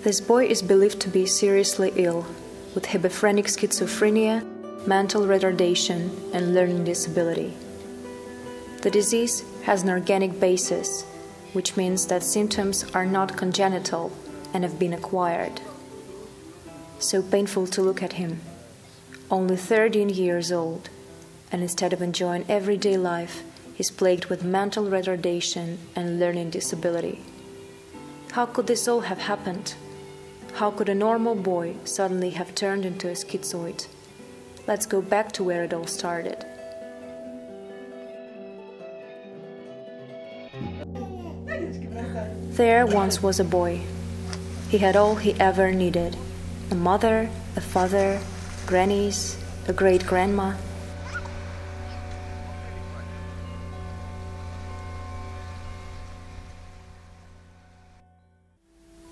This boy is believed to be seriously ill, with hebephrenic schizophrenia, mental retardation, and learning disability. The disease has an organic basis, which means that symptoms are not congenital and have been acquired. So painful to look at him, only 13 years old, and instead of enjoying everyday life, he's plagued with mental retardation and learning disability. How could this all have happened? How could a normal boy suddenly have turned into a schizoid? Let's go back to where it all started. There once was a boy. He had all he ever needed: a mother, a father, grannies, a great-grandma.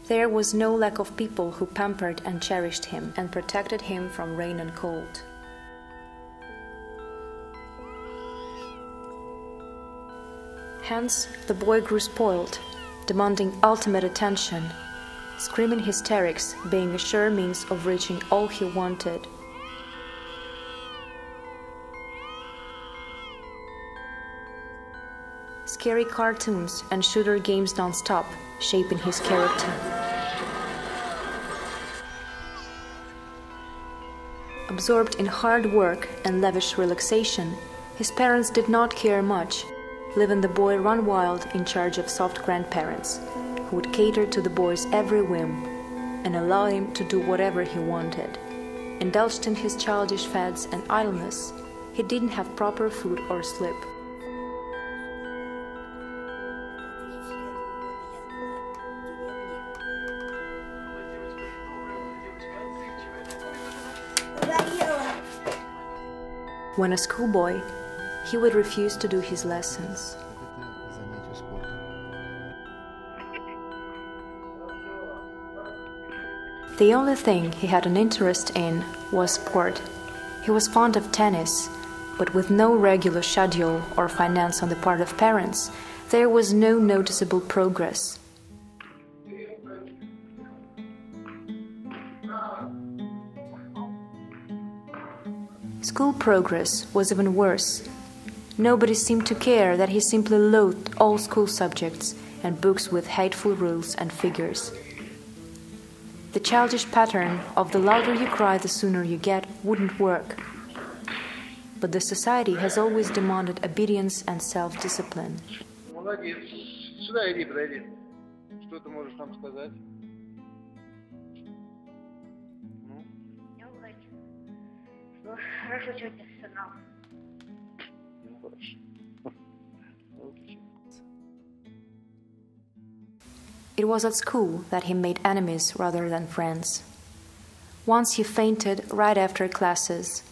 There was no lack of people who pampered and cherished him and protected him from rain and cold. Hence, the boy grew spoiled, demanding ultimate attention, screaming hysterics being a sure means of reaching all he wanted. Scary cartoons and shooter games non-stop, shaping his character. Absorbed in hard work and lavish relaxation, his parents did not care much, leaving the boy run wild in charge of soft grandparents, who would cater to the boy's every whim and allow him to do whatever he wanted. Indulged in his childish fads and idleness, he didn't have proper food or sleep. When a schoolboy, he would refuse to do his lessons. The only thing he had an interest in was sport. He was fond of tennis, but with no regular schedule or finance on the part of parents, there was no noticeable progress. School progress was even worse. Nobody seemed to care that he simply loathed all school subjects and books with hateful rules and figures. The childish pattern of the louder you cry, the sooner you get wouldn't work. But the society has always demanded obedience and self-discipline. Молодец. Сюда иди, подойди. Что ты можешь нам сказать? Хорошо сегодня сыграл. It was at school that he made enemies rather than friends. Once he fainted right after classes.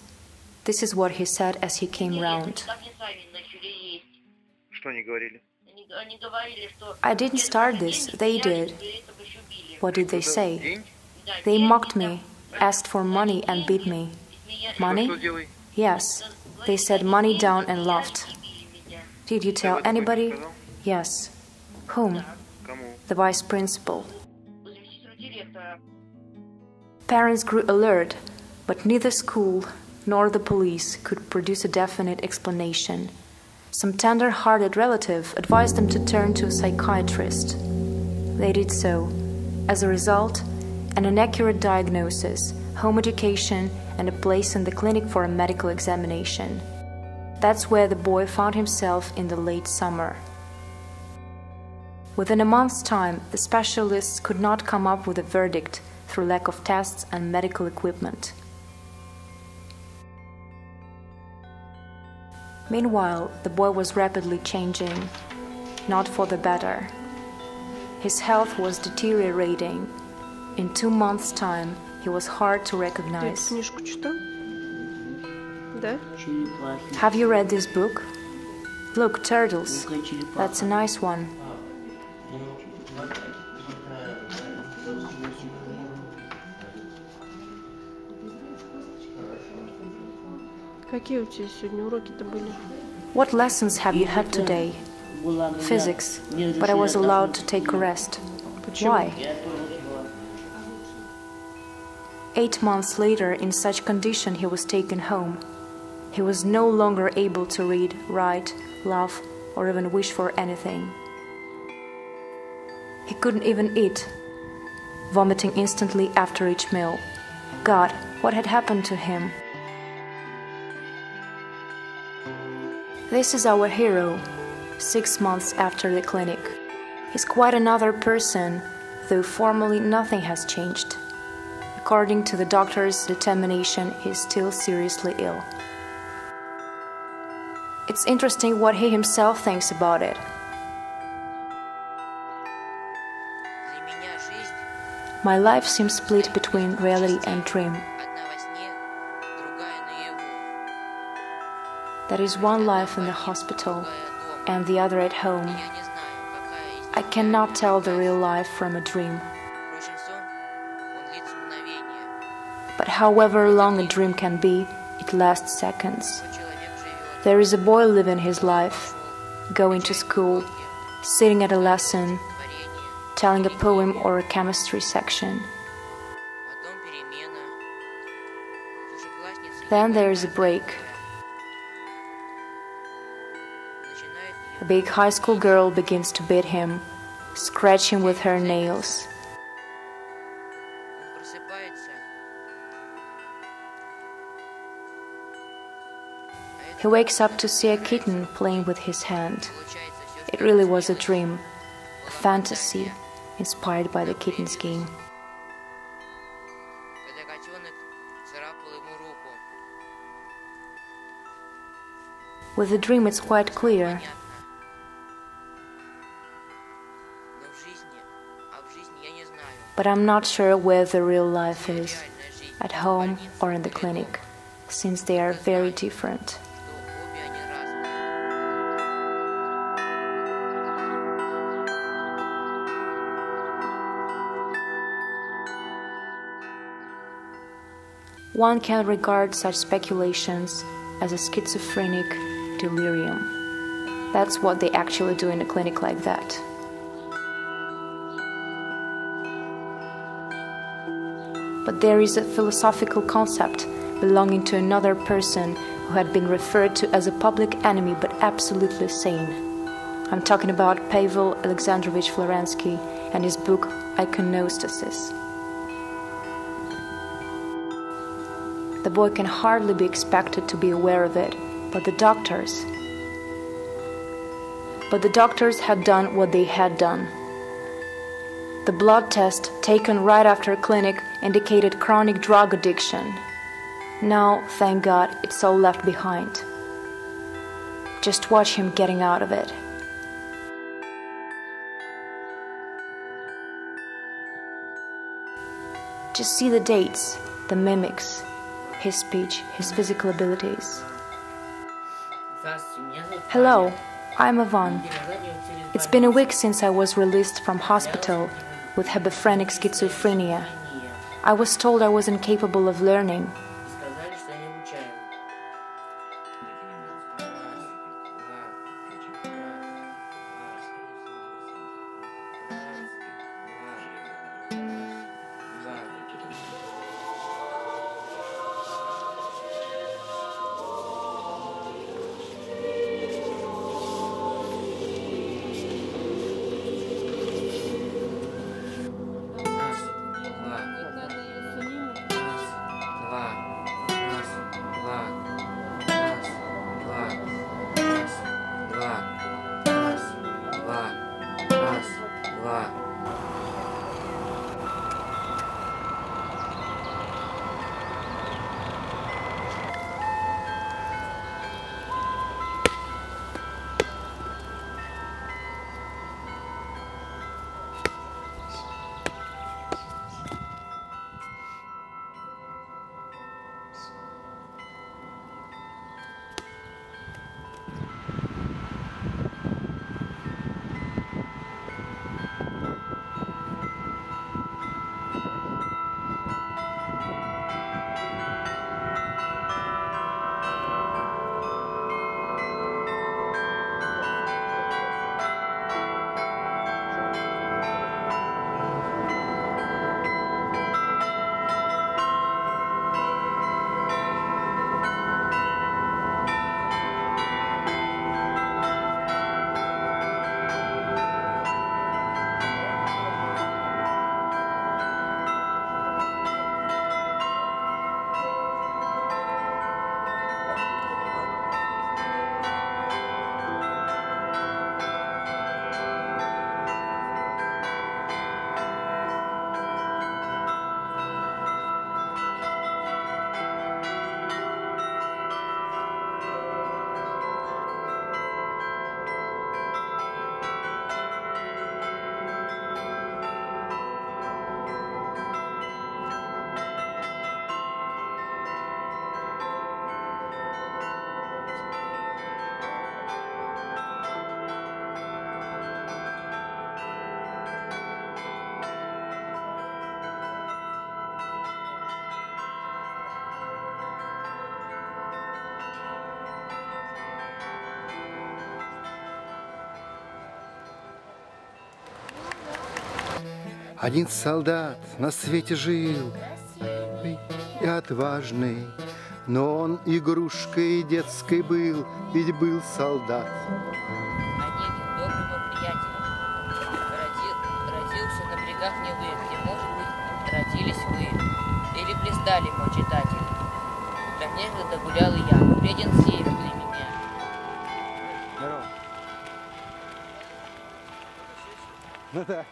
This is what he said as he came round. Что они говорили? I didn't start this, they did. What did they say? They mocked me, asked for money and beat me. Money? Yes. They said money down and laughed. Did you tell anybody? Yes. Whom? The vice principal. Parents grew alert, but neither school nor the police could produce a definite explanation. Some tender-hearted relative advised them to turn to a psychiatrist. They did so. As a result, an inaccurate diagnosis, home education, and a place in the clinic for a medical examination. That's where the boy found himself in the late summer. Within a month's time, the specialists could not come up with a verdict through lack of tests and medical equipment. Meanwhile, the boy was rapidly changing, not for the better. His health was deteriorating. In 2 months' time, he was hard to recognize. Have you read this book? Look, turtles. That's a nice one. What lessons have you had today? Physics, but I was allowed to take a rest. Why? 8 months later, in such condition, he was taken home. He was no longer able to read, write, laugh, or even wish for anything. He couldn't even eat, vomiting instantly after each meal. God, what had happened to him? This is our hero, 6 months after the clinic. He's quite another person, though formally nothing has changed. According to the doctor's determination, he's still seriously ill. It's interesting what he himself thinks about it. My life seems split between reality and dream. There is one life in the hospital and the other at home. I cannot tell the real life from a dream. But however long a dream can be, it lasts seconds. There is a boy living his life, going to school, sitting at a lesson, telling a poem or a chemistry section. Then there is a break. A big high school girl begins to beat him, scratch him with her nails. He wakes up to see a kitten playing with his hand. It really was a dream, a fantasy inspired by the kitten's game. With the dream it's quite clear. But I'm not sure where the real life is, at home or in the clinic, since they are very different. One can regard such speculations as a schizophrenic delirium. That's what they actually do in a clinic like that. But there is a philosophical concept belonging to another person who had been referred to as a public enemy but absolutely sane. I'm talking about Pavel Alexandrovich Florensky and his book Iconostasis. The boy can hardly be expected to be aware of it, but the doctors had done what they had done. The blood test taken right after clinic indicated chronic drug addiction. Now, thank God, it's all left behind. Just watch him getting out of it. Just see the dates, the mimics, his speech, his physical abilities. Hello, I'm Ivan. It's been a week since I was released from hospital with hebephrenic schizophrenia. I was told I was incapable of learning. Один солдат на свете жил, и отважный, но он игрушкой детской был, ведь был солдат. Онегин, добрый мой приятель, родился на берегах Невы, где, может быть, родились вы, или блистали, мой читатель. Для мне когда гулял и я, вреден север для меня. Здорово. Ну да.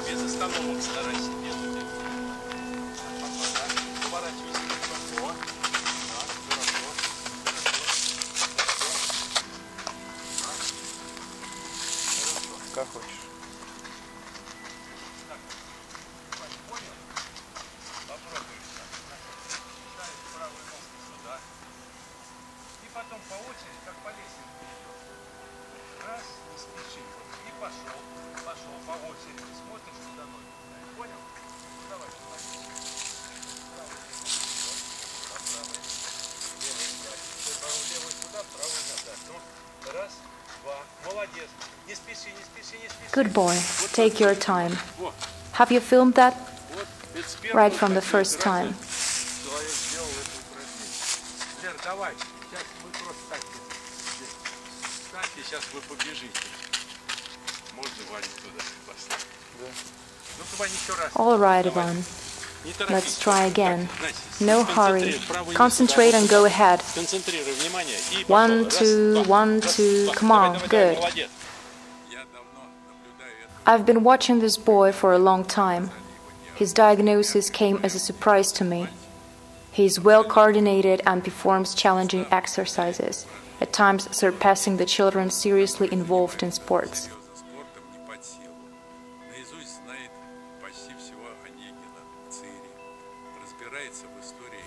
Без остановок старайся делать. Поворачивайся хорошо. Хорошо. Как хочешь. Понял? Попробуй. Ставишь правую ногу сюда. И потом по очереди, как по лесенке идешь. Раз, не спеши. И пошел. Пошел по очереди. Смотришь куда ноги. Понял? Ну давай, левый сюда, правый назад. Ну, раз, два. Молодец. Не спеши, не спеши, не спеши. Good boy. Take your time. Have you filmed that? Right from the first time. Человек сделал это упражнение. Лер, давай. Сейчас вы просто так здесь. Встаньте, сейчас вы побежите. Можно Ваню туда послать? Да. Ну-ка, Ваня, еще раз. All right, Ivan. Let's try again. No hurry. Concentrate and go ahead. Концентрируй внимание. 1, 2, 1, 2. Come on. Good. I've been watching this boy for a long time. His diagnosis came as a surprise to me. He is well coordinated and performs challenging exercises, at times surpassing the children seriously involved in sports.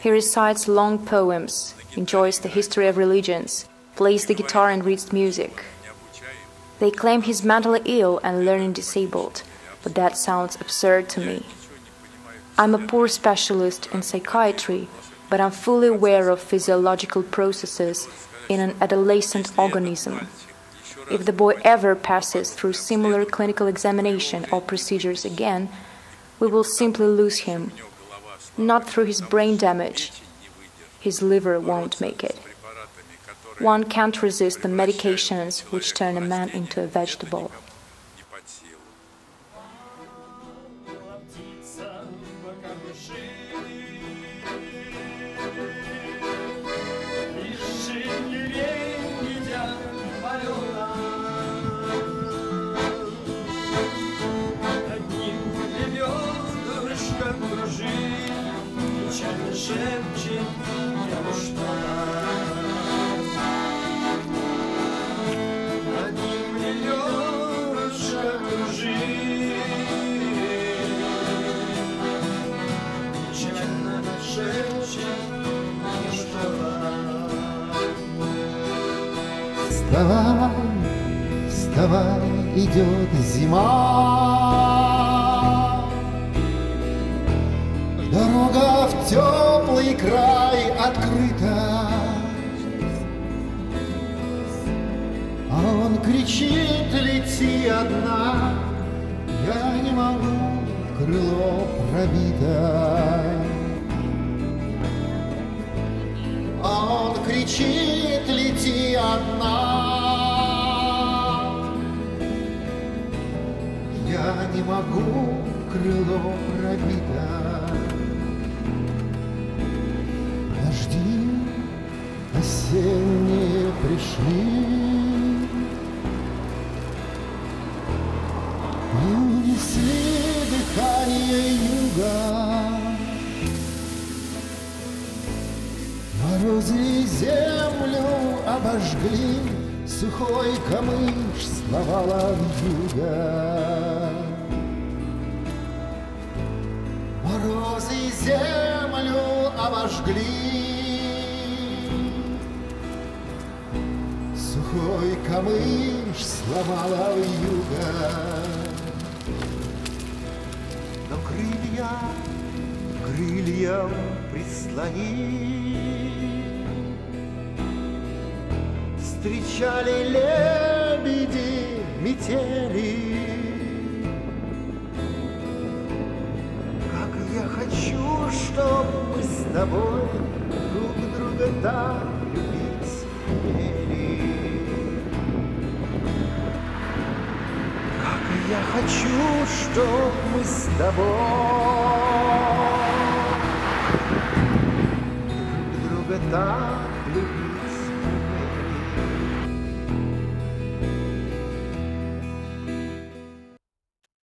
He recites long poems, enjoys the history of religions, plays the guitar and reads music. They claim he's mentally ill and learning disabled, but that sounds absurd to me. I'm a poor specialist in psychiatry, but I'm fully aware of physiological processes in an adolescent organism. If the boy ever passes through similar clinical examination or procedures again, we will simply lose him. Not through his brain damage. His liver won't make it. One can't resist the medications which turn a man into a vegetable. Вставай, вставай, идет зима. Дорога в теплый край открыта, а он кричит: лети одна, я не могу, крыло пробито. А он кричит: лети одна, я не могу, крыло пробито. Дожди осенние пришли, и унесли дыхание юга. Морозы землю обожгли, сухой камыш словала вьюга. Морозы землю обожгли, сухой камыш сломала вьюга. Но крылья крыльям прислони, встречали лебеди метели. Как я хочу, чтоб мы с тобой друг друга так любить умели. Как я хочу, чтоб мы с тобой друг друга так любить.